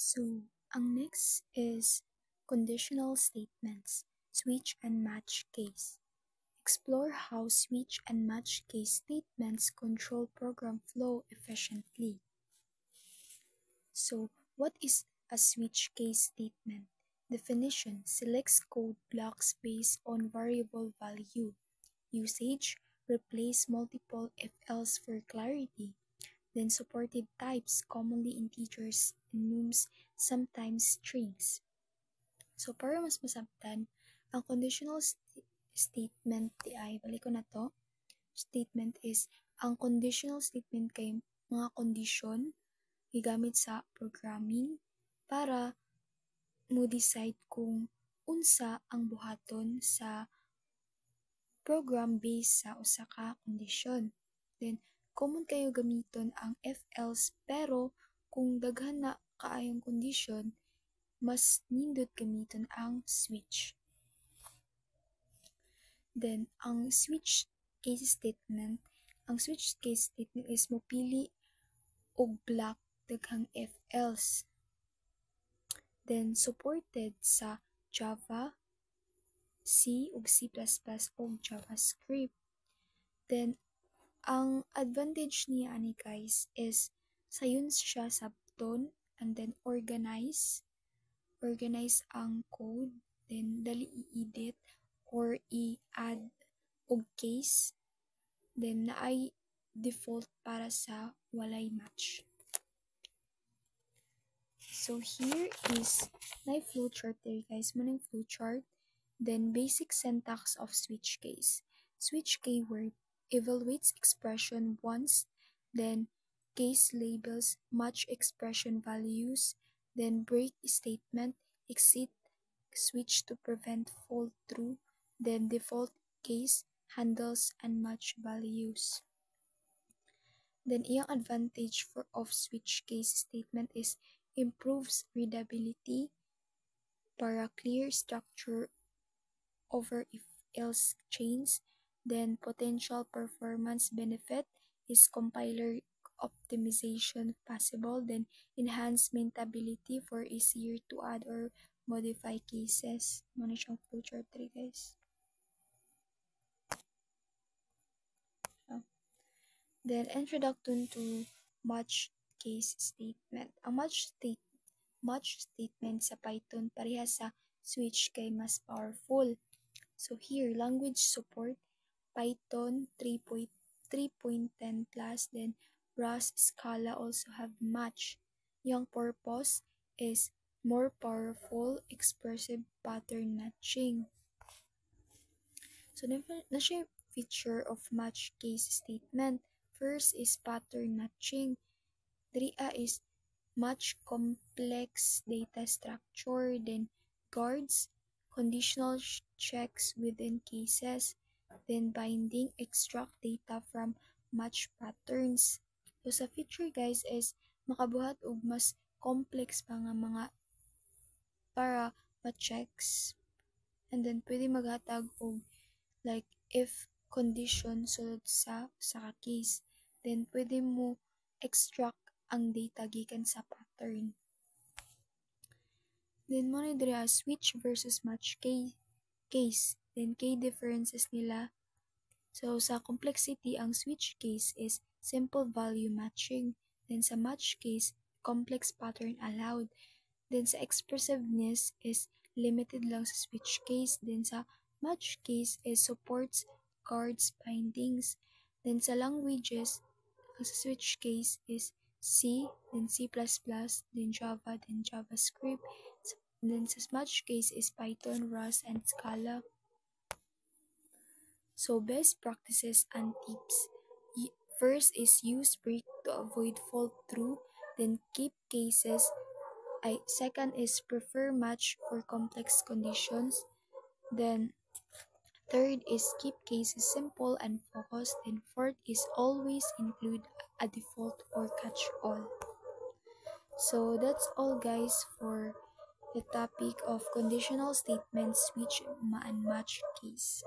So, ang next is conditional statements, switch and match case. Explore how switch and match case statements control program flow efficiently. So, what is a switch case statement? Definition: selects code blocks based on variable value. Usage: replace multiple if else for clarity. Then supported types, commonly integers, enums, sometimes strings. So para mas masabtan, ang conditional statement di ay, balik ko na to. Statement is, ang conditional statement kay mga kondisyon gigamit sa programming para mo decide kung unsa ang buhaton sa program based sa usa ka kondisyon. Then, common kayo gamiton ang if else, pero kung daghan na kaayong kondisyon, mas nindot gamiton ang switch. Then, ang switch case statement is mopili og block daghang if else. Then, supported sa Java, C ug C++ ug JavaScript. Then, ang advantage niya ani guys is sayon siya sabton and then organize ang code, then dali i-edit or i-add og case, then naay default para sa walay match. So here is na flowchart there guys, mo flowchart. Then basic syntax of switch case. Switch keyword evaluates expression once, then case labels match expression values, then break statement, exit switch to prevent fall through, then default case handles and match values. Then iyang advantage of switch case statement is improves readability para clear structure over if else chains. Then potential performance benefit is compiler optimization possible, then enhanced maintainability for easier to add or modify cases. Muna siyang flowchart rin guys. Then introduction to match case statement. Ang match statement sa Python parehas sa switch kay mas powerful. So here, language support, Python 3.10 plus, then Rust, Scala also have match. Yung purpose is more powerful expressive pattern matching. So na siya feature of match case statement. First is pattern matching. Dria is match complex data structure, then guards, conditional checks within cases, then binding, extract data from match patterns. So sa feature guys is makabuhat og mas complex pa nga mga para ma-checks, and then pwede maghatag og like if condition sulod sa case, then pwede mo extract ang data gikan sa pattern. Then mo na dira switch versus match case. Then key differences nila. So sa complexity, ang switch case is simple value matching. Then sa match case, complex pattern allowed. Then sa expressiveness is limited lang sa switch case. Then sa match case is supports guards bindings. Then sa languages, ang sa switch case is C, then C++, then Java, then JavaScript. Then sa match case is Python, Rust, and Scala. So best practices and tips. First is use break to avoid fall through, then keep cases. Second is prefer match for complex conditions. Then third is keep cases simple and focused. And fourth is always include a default or catch-all. So that's all guys for the topic of conditional statements, switch and match case.